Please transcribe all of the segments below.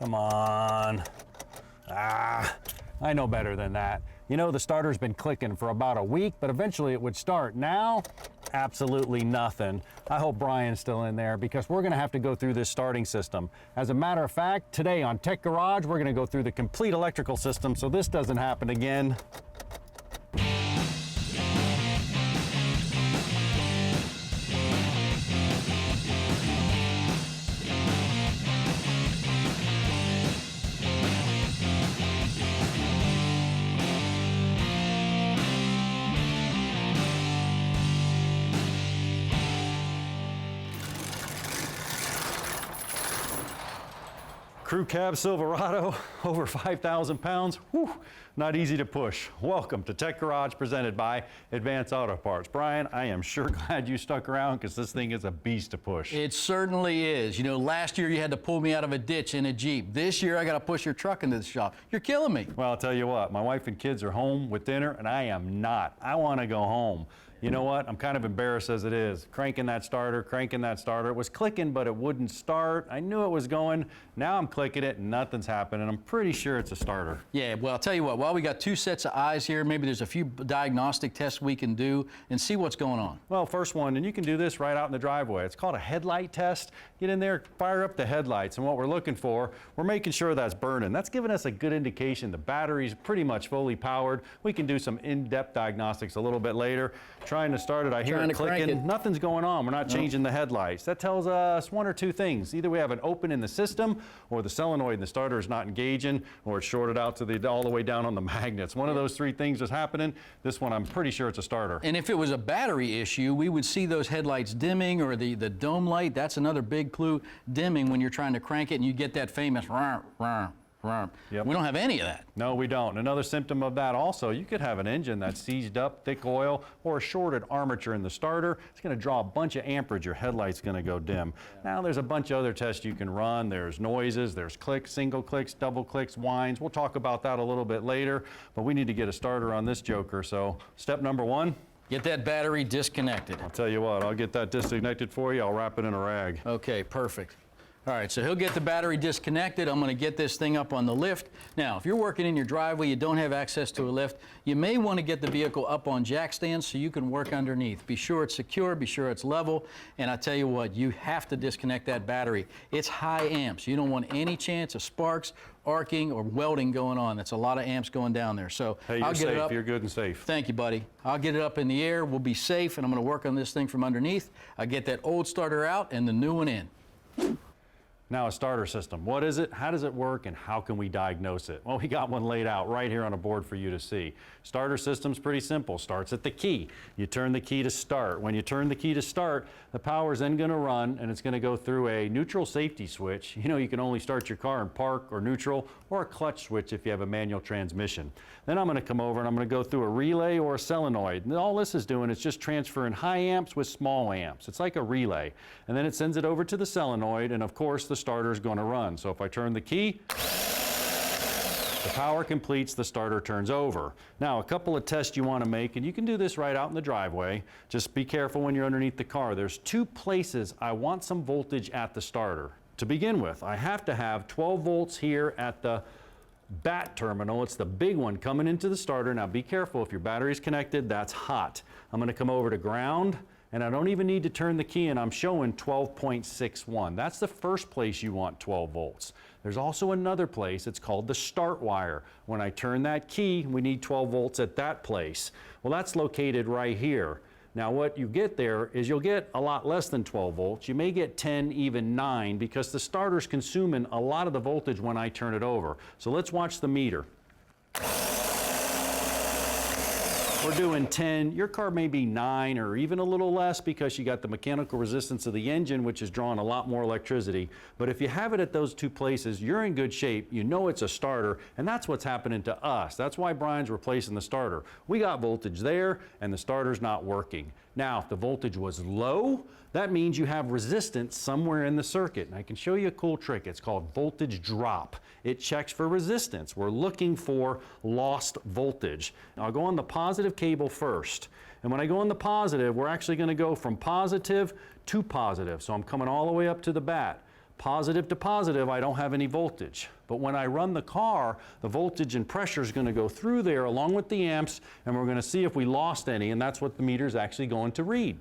Come on. Ah, I know better than that. You know, the starter's been clicking for about a week, but eventually it would start. Now, absolutely nothing. I hope Brian's still in there because we're gonna have to go through this starting system. As a matter of fact, today on Tech Garage, we're gonna go through the complete electrical system so this doesn't happen again. Crew cab Silverado, over 5,000 pounds. Whew, not easy to push. Welcome to Tech Garage, presented by Advanced Auto Parts. Brian, I am sure glad you stuck around because this thing is a beast to push. It certainly is. You know, last year you had to pull me out of a ditch in a Jeep. This year I got to push your truck into the shop. You're killing me. Well, I'll tell you what, my wife and kids are home with dinner and I am not. I want to go home. You know what? I'm kind of embarrassed as it is. Cranking that starter. It was clicking, but it wouldn't start. I knew it was going. Now I'm clicking it and nothing's happening. I'm pretty sure it's a starter. Yeah, well, I'll tell you what, while we got two sets of eyes here, maybe there's a few diagnostic tests we can do and see what's going on. Well, first one, and you can do this right out in the driveway. It's called a headlight test. Get in there, fire up the headlights, and what we're looking for, we're making sure that's burning. That's giving us a good indication the battery's pretty much fully powered. We can do some in-depth diagnostics a little bit later. Trying to start it, I hear it clicking. Nothing's going on. We're not changing the headlights. That tells us one or two things. Either we have an open in the system, or the solenoid in the starter is not engaging, or it's shorted out to all the way down on the magnets. One of those three things is happening. This one, I'm pretty sure it's a starter. And if it was a battery issue, we would see those headlights dimming, or the dome light. That's another big clue, dimming when you're trying to crank it, and you get that famous rah, rah. Yep. We don't have any of that. No, we don't. Another symptom of that also, you could have an engine that's seized up, thick oil, or a shorted armature in the starter. It's going to draw a bunch of amperage. Your headlight's going to go dim. Now, there's a bunch of other tests you can run. There's noises, there's clicks, single clicks, double clicks, whines. We'll talk about that a little bit later, but we need to get a starter on this joker. So, step number one. Get that battery disconnected. I'll tell you what, I'll get that disconnected for you. I'll wrap it in a rag. Okay, perfect. All right, so he'll get the battery disconnected. I'm going to get this thing up on the lift. Now, if you're working in your driveway, you don't have access to a lift, you may want to get the vehicle up on jack stands so you can work underneath. Be sure it's secure, be sure it's level, and I tell you what, you have to disconnect that battery. It's high amps. You don't want any chance of sparks, arcing, or welding going on. That's a lot of amps going down there. So hey, you're I'll get safe. it up. You're good and safe. Thank you, buddy. I'll get it up in the air. We'll be safe, and I'm going to work on this thing from underneath. I'll get that old starter out and the new one in. Now, a starter system. What is it? How does it work? And how can we diagnose it? Well, we got one laid out right here on a board for you to see. Starter system's pretty simple. Starts at the key. You turn the key to start. When you turn the key to start, the power's then going to run, and it's going to go through a neutral safety switch. You know, you can only start your car in park or neutral, or a clutch switch if you have a manual transmission. Then I'm going to come over and I'm going to go through a relay or a solenoid. And all this is doing is just transferring high amps with small amps. It's like a relay. And then it sends it over to the solenoid, and of course the starter is going to run. So if I turn the key, the power completes, the starter turns over. Now, a couple of tests you want to make, and you can do this right out in the driveway. Just be careful when you're underneath the car. There's two places I want some voltage at the starter. To begin with, I have to have 12 volts here at the bat terminal. It's the big one coming into the starter. Now be careful, if your battery's connected, that's hot. I'm going to come over to ground, and I don't even need to turn the key, and I'm showing 12.61. That's the first place you want 12 volts. There's also another place, it's called the start wire. When I turn that key, we need 12 volts at that place. Well, that's located right here. Now what you get there is you'll get a lot less than 12 volts. You may get 10, even 9, because the starter's consuming a lot of the voltage when I turn it over. So let's watch the meter. We're doing 10. Your car may be 9 or even a little less because you got the mechanical resistance of the engine, which is drawing a lot more electricity. But if you have it at those two places, you're in good shape. You know it's a starter, and that's what's happening to us. That's why Brian's replacing the starter. We got voltage there, and the starter's not working. Now, if the voltage was low, that means you have resistance somewhere in the circuit. And I can show you a cool trick. It's called voltage drop. It checks for resistance. We're looking for lost voltage. Now, I'll go on the positive cable first. And when I go on the positive, we're actually going to go from positive to positive. So I'm coming all the way up to the bat. Positive to positive, I don't have any voltage. But when I run the car, the voltage and pressure is going to go through there along with the amps, and we're going to see if we lost any, and that's what the meter is actually going to read.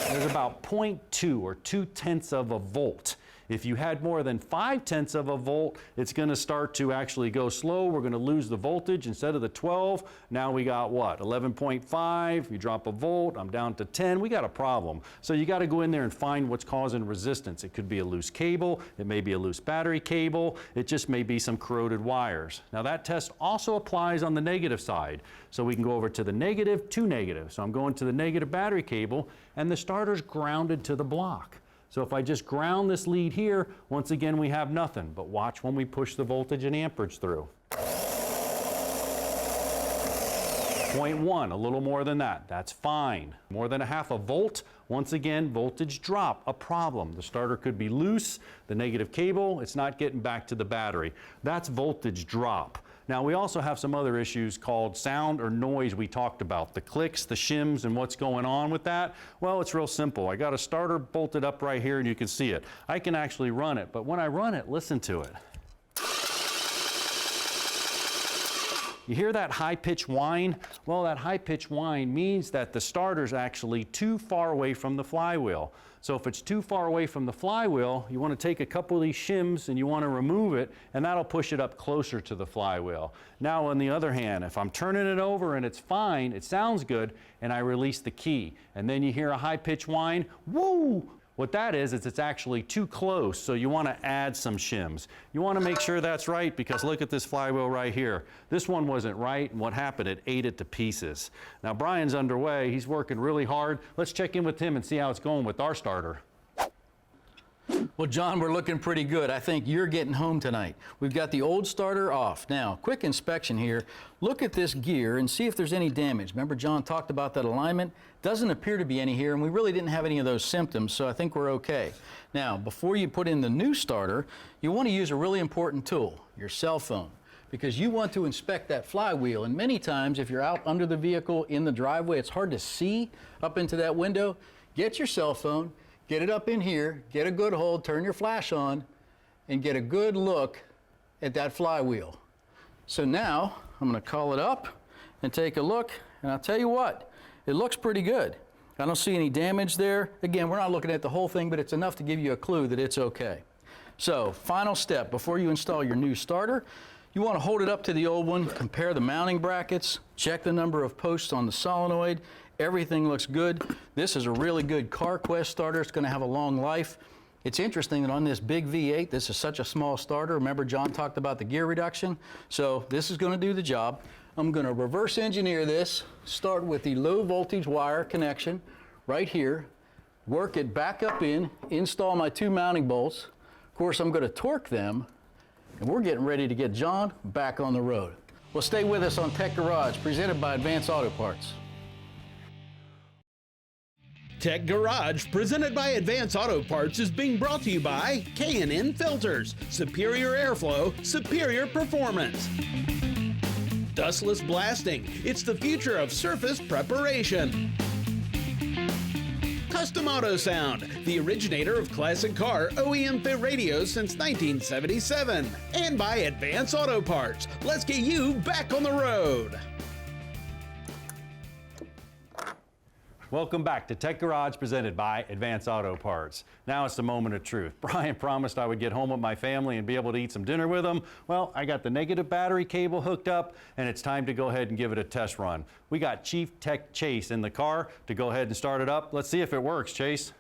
There's about 0.2 or 0.2 of a volt. If you had more than 0.5 of a volt, it's going to start to actually go slow. We're going to lose the voltage. Instead of the 12, now we got what? 11.5. You drop a volt, I'm down to 10. We got a problem. So you got to go in there and find what's causing resistance. It could be a loose cable. It may be a loose battery cable. It just may be some corroded wires. Now that test also applies on the negative side. So we can go over to the negative to negative. So I'm going to the negative battery cable, and the starter's grounded to the block. So if I just ground this lead here, once again we have nothing. But watch when we push the voltage and amperage through. 0.1, a little more than that. That's fine. More than 0.5 volt, once again, voltage drop, a problem. The starter could be loose, the negative cable, it's not getting back to the battery. That's voltage drop. Now we also have some other issues called sound or noise we talked about. The clicks, the shims, and what's going on with that. Well, it's real simple. I got a starter bolted up right here and you can see it. I can actually run it, but when I run it, listen to it. You hear that high-pitched whine? Well, that high-pitched whine means that the starter's actually too far away from the flywheel. So if it's too far away from the flywheel, you want to take a couple of these shims and you want to remove it, and that'll push it up closer to the flywheel. Now, on the other hand, if I'm turning it over and it's fine, it sounds good, and I release the key, and then you hear a high-pitched whine, woo! What that is it's actually too close, so you want to add some shims. You want to make sure that's right, because look at this flywheel right here. This one wasn't right, and what happened? It ate it to pieces. Now Brian's underway. He's working really hard. Let's check in with him and see how it's going with our starter. Well, John, we're looking pretty good. I think you're getting home tonight. We've got the old starter off. Now, quick inspection here. Look at this gear and see if there's any damage. Remember, John talked about that alignment. Doesn't appear to be any here, and we really didn't have any of those symptoms, so I think we're okay. Now, before you put in the new starter, you want to use a really important tool, your cell phone, because you want to inspect that flywheel. And many times, if you're out under the vehicle in the driveway, it's hard to see up into that window. Get your cell phone, get it up in here, get a good hold, turn your flash on, and get a good look at that flywheel. So now, I'm going to call it up and take a look, and I'll tell you what, it looks pretty good. I don't see any damage there. Again, we're not looking at the whole thing, but it's enough to give you a clue that it's okay. So, final step, before you install your new starter, you want to hold it up to the old one, compare the mounting brackets, check the number of posts on the solenoid. Everything looks good. This is a really good CarQuest starter. It's going to have a long life. It's interesting that on this big V8, this is such a small starter. Remember, John talked about the gear reduction. So this is going to do the job. I'm going to reverse engineer this, start with the low voltage wire connection right here, work it back up in, install my two mounting bolts. Of course, I'm going to torque them, and we're getting ready to get John back on the road. Well, stay with us on Tech Garage, presented by Advance Auto Parts. Tech Garage, presented by Advance Auto Parts, is being brought to you by K&N Filters. Superior airflow, superior performance. Dustless blasting. It's the future of surface preparation. Custom Auto Sound, the originator of classic car OEM fit radios since 1977. And by Advance Auto Parts. Let's get you back on the road. Welcome back to Tech Garage, presented by Advance Auto Parts. Now it's the moment of truth. Brian promised I would get home with my family and be able to eat some dinner with them. Well, I got the negative battery cable hooked up, and it's time to go ahead and give it a test run. We got Chief Tech Chase in the car to go ahead and start it up. Let's see if it works, Chase.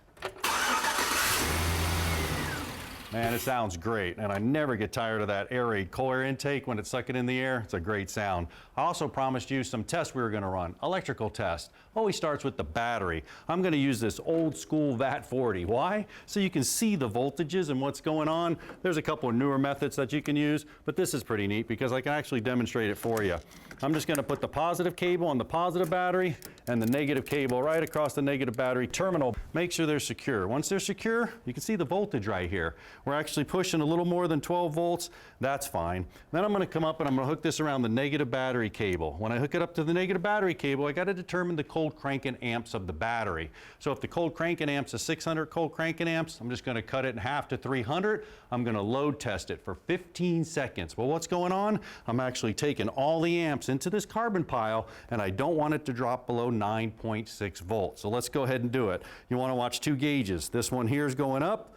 Man, it sounds great, and I never get tired of that air-raid cold air intake when it's sucking in the air. It's a great sound. I also promised you some tests we were going to run. Electrical test. Always starts with the battery. I'm going to use this old school VAT40. Why? So you can see the voltages and what's going on. There's a couple of newer methods that you can use, but this is pretty neat because I can actually demonstrate it for you. I'm just going to put the positive cable on the positive battery and the negative cable right across the negative battery terminal. Make sure they're secure. Once they're secure, you can see the voltage right here. We're actually pushing a little more than 12 volts. That's fine. Then I'm going to come up and I'm going to hook this around the negative battery cable. When I hook it up to the negative battery cable, I got to determine the cold cranking amps of the battery. So if the cold cranking amps is 600 cold cranking amps, I'm just going to cut it in half to 300. I'm going to load test it for 15 seconds. Well, what's going on? I'm actually taking all the amps into this carbon pile, and I don't want it to drop below 9.6 volts. So let's go ahead and do it. You want to watch two gauges. This one here is going up,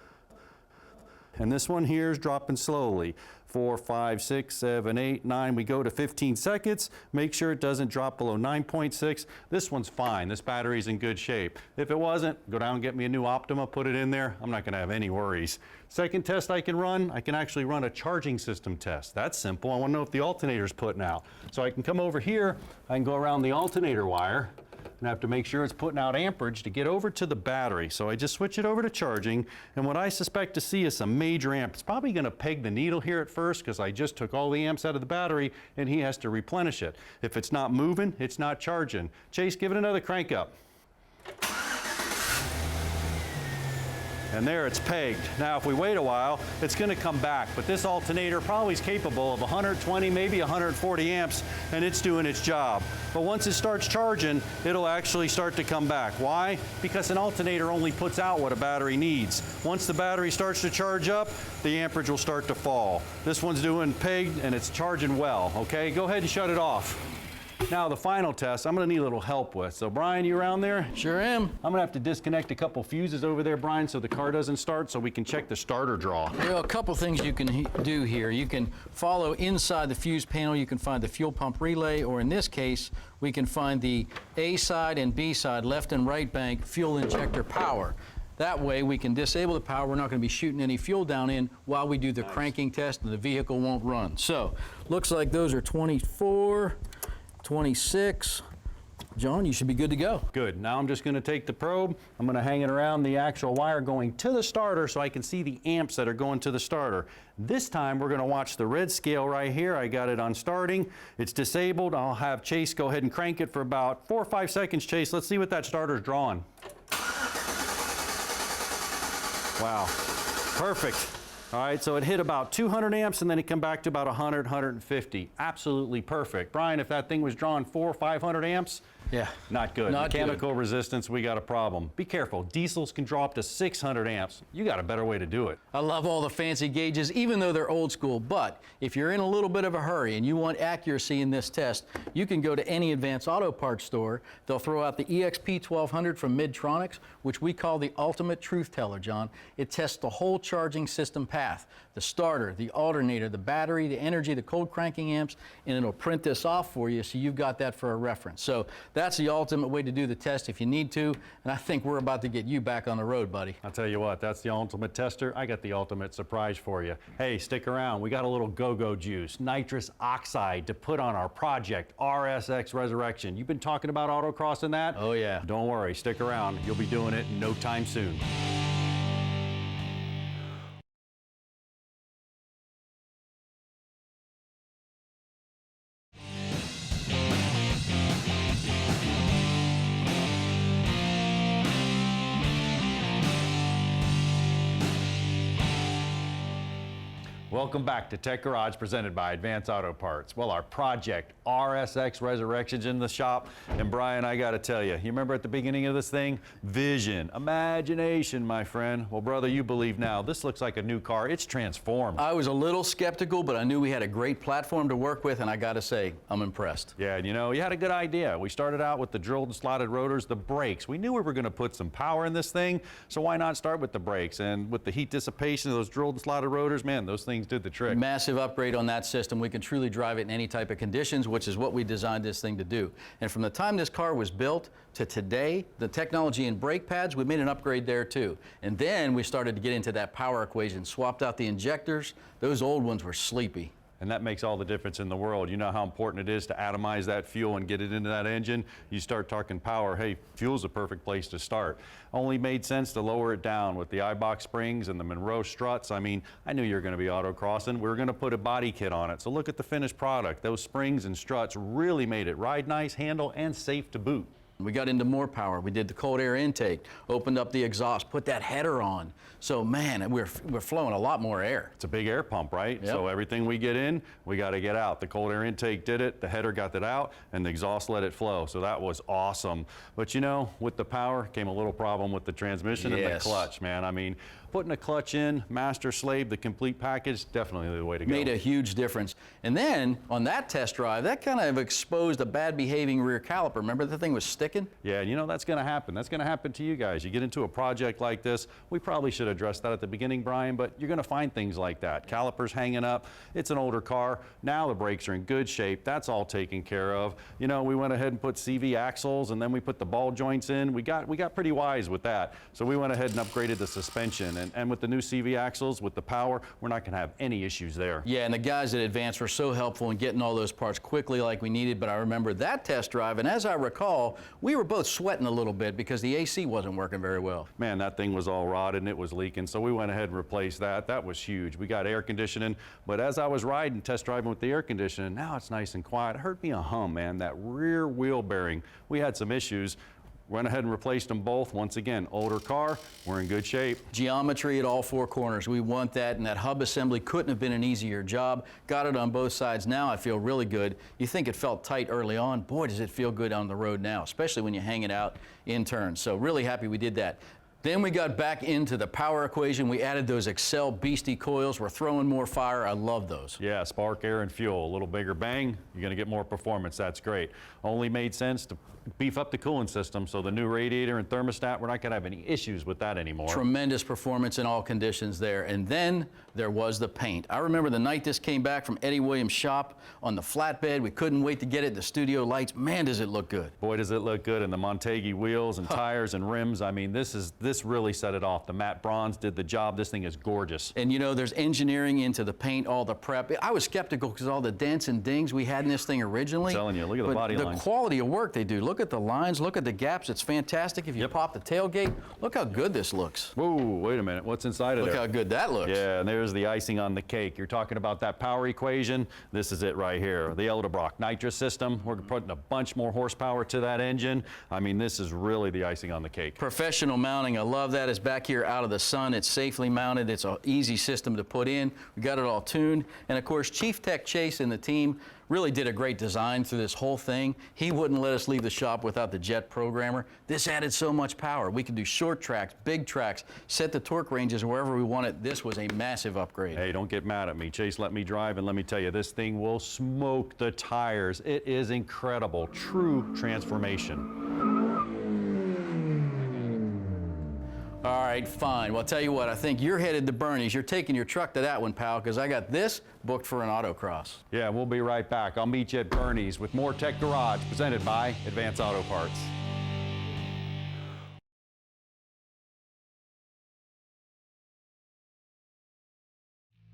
and this one here is dropping slowly. 4, 5, 6, 7, 8, 9. We go to 15 seconds. Make sure it doesn't drop below 9.6. This one's fine. This battery's in good shape. If it wasn't, go down and get me a new Optima, put it in there. I'm not going to have any worries. Second test I can run, I can actually run a charging system test. That's simple. I want to know if the alternator's putting out. So I can come over here, I can go around the alternator wire, and I have to make sure it's putting out amperage to get over to the battery. So I just switch it over to charging, and what I suspect to see is some major amp. It's probably going to peg the needle here at first because I just took all the amps out of the battery and he has to replenish it. If it's not moving, it's not charging. Chase, give it another crank up. And there it's pegged. Now if we wait a while, it's going to come back, but this alternator probably is capable of 120, maybe 140 amps, and it's doing its job. But once it starts charging, it'll actually start to come back. Why? Because an alternator only puts out what a battery needs. Once the battery starts to charge up, the amperage will start to fall. This one's doing pegged and it's charging well, okay? Go ahead and shut it off. Now the final test, I'm going to need a little help with. So Brian, you around there? Sure am. I'm going to have to disconnect a couple fuses over there, Brian, so the car doesn't start, so we can check the starter draw. Well, a couple things you can do here. You can follow inside the fuse panel. You can find the fuel pump relay, or in this case, we can find the A side and B side, left and right bank fuel injector power. That way we can disable the power. We're not going to be shooting any fuel down in while we do the cranking test, and the vehicle won't run. So, looks like those are 24, 26. John, you should be good to go. Good. Now I'm just going to take the probe. I'm going to hang it around the actual wire going to the starter so I can see the amps that are going to the starter. This time we're going to watch the red scale right here. I got it on starting. It's disabled. I'll have Chase go ahead and crank it for about 4 or 5 seconds. Chase, let's see what that starter's drawing. Wow. Perfect. All right, so it hit about 200 amps and then it come back to about 100, 150. Absolutely perfect. Brian, if that thing was drawing 400 or 500 amps, yeah, not good. Not Mechanical good. resistance, we got a problem. Be careful, diesels can draw up to 600 amps. You got a better way to do it. I love all the fancy gauges, even though they're old school, but if you're in a little bit of a hurry and you want accuracy in this test, you can go to any Advance Auto Parts store. They'll throw out the EXP 1200 from Midtronics, which we call the ultimate truth teller, John. It tests the whole charging system path, the starter, the alternator, the battery, the energy, the cold cranking amps, and it'll print this off for you so you've got that for a reference. So that's the ultimate way to do the test if you need to, and I think we're about to get you back on the road, buddy. I'll tell you what, that's the ultimate tester. I got the ultimate surprise for you. Hey, stick around. We got a little go-go juice, nitrous oxide to put on our project, RSX Resurrection. You've been talking about autocrossing that? Oh, yeah. Don't worry, stick around. You'll be doing it in no time soon. Welcome back to Tech Garage, presented by Advance Auto Parts. Well, our project, RSX Resurrection's in the shop, and Brian, I gotta tell you, you remember at the beginning of this thing? Vision, imagination, my friend. Well, brother, you believe now. This looks like a new car. It's transformed. I was a little skeptical, but I knew we had a great platform to work with, and I gotta say, I'm impressed. Yeah, you know, you had a good idea. We started out with the drilled and slotted rotors, the brakes. We knew we were gonna put some power in this thing, so why not start with the brakes? And with the heat dissipation of those drilled and slotted rotors, man, those things did the trick. Massive upgrade on that system. We can truly drive it in any type of conditions, which is what we designed this thing to do. And from the time this car was built to today, the technology in brake pads, we made an upgrade there too. And then we started to get into that power equation, swapped out the injectors. Those old ones were sleepy. And that makes all the difference in the world. You know how important it is to atomize that fuel and get it into that engine? You start talking power, hey, fuel's a perfect place to start. Only made sense to lower it down with the iBox springs and the Monroe struts. I mean, I knew you were gonna be autocrossing. We were gonna put a body kit on it. So look at the finished product. Those springs and struts really made it ride nice, handle, and safe to boot. We got into more power. We did the cold air intake, opened up the exhaust, put that header on. So man, we're flowing a lot more air. It's a big air pump, right? Yep. So everything we get in, we got to get out. The cold air intake did it, the header got that out, and the exhaust let it flow. So that was awesome. But you know, with the power came a little problem with the transmission and the clutch, man. I mean, putting a clutch in, master slave, the complete package, definitely the way to go. Made a huge difference. And then on that test drive, that kind of exposed a bad behaving rear caliper. Remember the thing was sticking? Yeah, and you know that's going to happen. That's going to happen to you guys. You get into a project like this, we probably should address that at the beginning, Brian, but you're going to find things like that. Calipers hanging up. It's an older car. Now the brakes are in good shape. That's all taken care of. You know, we went ahead and put CV axles, and then we put the ball joints in. We got pretty wise with that. So we went ahead and upgraded the suspension. And with the new CV axles, with the power, we're not going to have any issues there. Yeah, and the guys at Advance were so helpful in getting all those parts quickly like we needed, but I remember that test drive, and as I recall, we were both sweating a little bit because the AC wasn't working very well. Man, that thing was all rotted and it was leaking, so we went ahead and replaced that. That was huge. We got air conditioning, but as I was riding, test driving with the air conditioning, now it's nice and quiet. It heard me a hum, man. That rear wheel bearing, we had some issues. Went ahead and replaced them both. Once again, older car, we're in good shape. Geometry at all four corners. We want that, and that hub assembly couldn't have been an easier job. Got it on both sides now. I feel really good. You think it felt tight early on. Boy, does it feel good on the road now, especially when you hang it out in turns. So really happy we did that. Then we got back into the power equation. We added those Excel Beastie coils. We're throwing more fire. I love those. Yeah, spark, air, and fuel. A little bigger bang, you're going to get more performance. That's great. Only made sense to beef up the cooling system, so the new radiator and thermostat, we're not going to have any issues with that anymore. Tremendous performance in all conditions there. And then there was the paint. I remember the night this came back from Eddie Williams' shop on the flatbed. We couldn't wait to get it. The studio lights, man, does it look good. Boy, does it look good. And the Montegi wheels and tires and rims, I mean, this really set it off. The matte bronze did the job. This thing is gorgeous. And you know, there's engineering into the paint, all the prep. I was skeptical because all the dents and dings we had in this thing originally. I'm telling you, look at the body lines. The quality of work they do. Look at the lines, look at the gaps. It's fantastic. If you pop the tailgate, look how good this looks. Whoa, wait a minute. What's inside of there? Look how good that looks. Yeah, and there's the icing on the cake. You're talking about that power equation. This is it right here. The Edelbrock nitrous system. We're putting a bunch more horsepower to that engine. I mean, this is really the icing on the cake. Professional mounting. I love that. It's back here out of the sun. It's safely mounted. It's an easy system to put in. We got it all tuned. And of course, Chief Tech Chase and the team really did a great design through this whole thing. He wouldn't let us leave the shop without the jet programmer. This added so much power. We could do short tracks, big tracks, set the torque ranges wherever we wanted. This was a massive upgrade. Hey, don't get mad at me. Chase let me drive, and let me tell you, this thing will smoke the tires. It is incredible. True transformation. All right, fine. Well, I'll tell you what, I think you're headed to Bernie's. You're taking your truck to that one, pal, because I got this booked for an autocross. Yeah, we'll be right back. I'll meet you at Bernie's with more Tech Garage presented by Advance Auto Parts.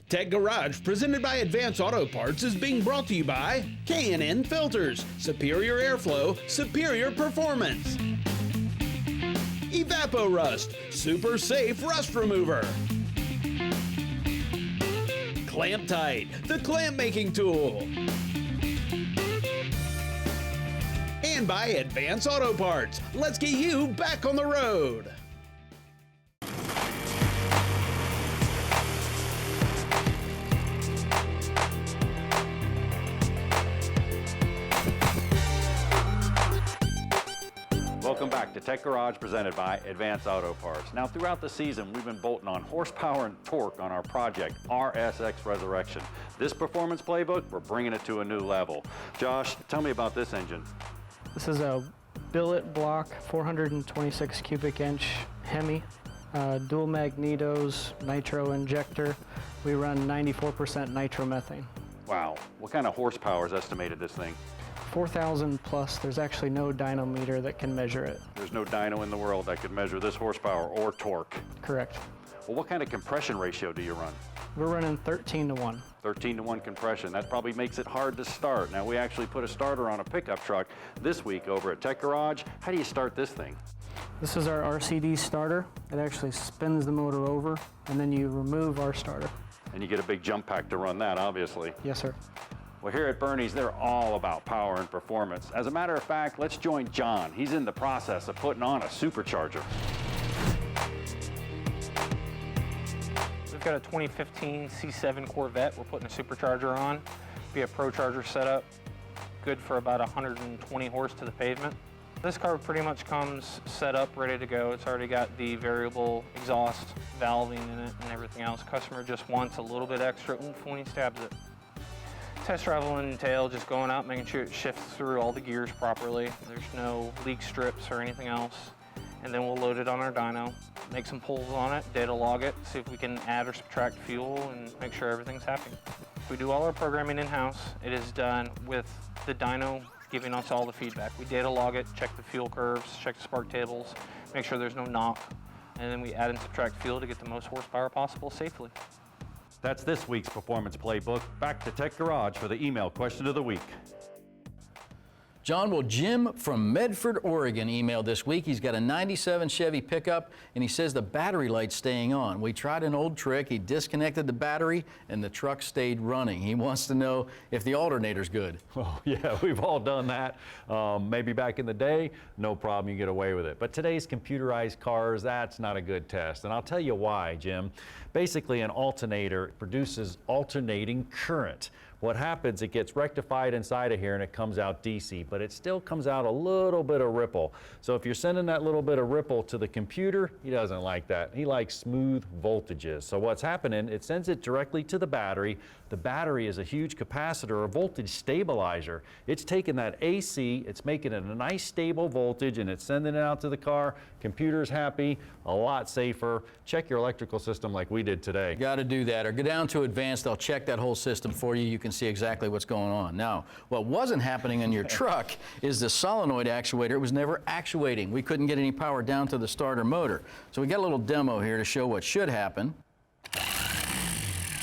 Tech Garage, presented by Advance Auto Parts, is being brought to you by K&N Filters, superior airflow, superior performance. Evapo-Rust, super safe rust remover. Clamp Tight, the clamp making tool. And by Advance Auto Parts. Let's get you back on the road. Welcome back to Tech Garage presented by Advance Auto Parts. Now, throughout the season, we've been bolting on horsepower and torque on our project, RSX Resurrection. This performance playbook, we're bringing it to a new level. Josh, tell me about this engine. This is a billet block, 426 cubic inch Hemi, dual magnetos, nitro injector. We run 94% nitromethane. Wow, what kind of horsepower is estimated this thing? 4,000 plus. There's actually no dynometer that can measure it. There's no dyno in the world that could measure this horsepower or torque. Correct. Well, what kind of compression ratio do you run? We're running 13 to 1. 13 to 1 compression. That probably makes it hard to start. Now, we actually put a starter on a pickup truck this week over at Tech Garage. How do you start this thing? This is our RCD starter. It actually spins the motor over, and then you remove our starter. And you get a big jump pack to run that, obviously. Yes, sir. Well, here at Bernie's, they're all about power and performance. As a matter of fact, let's join John. He's in the process of putting on a supercharger. We've got a 2015 C7 Corvette we're putting a supercharger on. Be a Pro Charger setup, good for about 120 horse to the pavement. This car pretty much comes set up, ready to go. It's already got the variable exhaust valving in it and everything else. Customer just wants a little bit extra oomph when he stabs it. Test drive will entail just going out, making sure it shifts through all the gears properly. There's no leak strips or anything else. And then we'll load it on our dyno, make some pulls on it, data log it, see if we can add or subtract fuel and make sure everything's happy. We do all our programming in-house. It is done with the dyno giving us all the feedback. We data log it, check the fuel curves, check the spark tables, make sure there's no knock, and then we add and subtract fuel to get the most horsepower possible safely. That's this week's Performance Playbook. Back to Tech Garage for the email question of the week. John, well, Jim from Medford, Oregon emailed this week. He's got a 97 Chevy pickup, and he says the battery light's staying on. We tried an old trick. He disconnected the battery, and the truck stayed running. He wants to know if the alternator's good. Oh, yeah, we've all done that. Maybe back in the day, no problem, you get away with it. But today's computerized cars, that's not a good test. And I'll tell you why, Jim. Basically, an alternator produces alternating current. What happens, it gets rectified inside of here and it comes out DC, but it still comes out a little bit of ripple. So if you're sending that little bit of ripple to the computer, he doesn't like that. He likes smooth voltages. So what's happening, it sends it directly to the battery. The battery is a huge capacitor, a voltage stabilizer. It's taking that AC, it's making it a nice stable voltage, and it's sending it out to the car. Computer's happy, a lot safer. Check your electrical system like we did today. Got to do that, or go down to Advanced. They'll check that whole system for you. You can see exactly what's going on. Now, what wasn't happening in your truck is the solenoid actuator. It was never actuating. We couldn't get any power down to the starter motor. So we got a little demo here to show what should happen.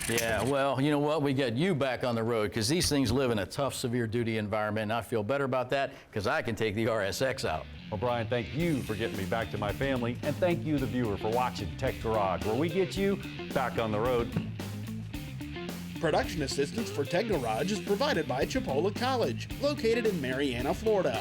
Yeah, well, you know what? We got you back on the road because these things live in a tough, severe duty environment, and I feel better about that because I can take the RSX out. Well, Brian, thank you for getting me back to my family, and thank you, the viewer, for watching Tech Garage, where we get you back on the road. Production assistance for Tech Garage is provided by Chipola College, located in Marianna, Florida.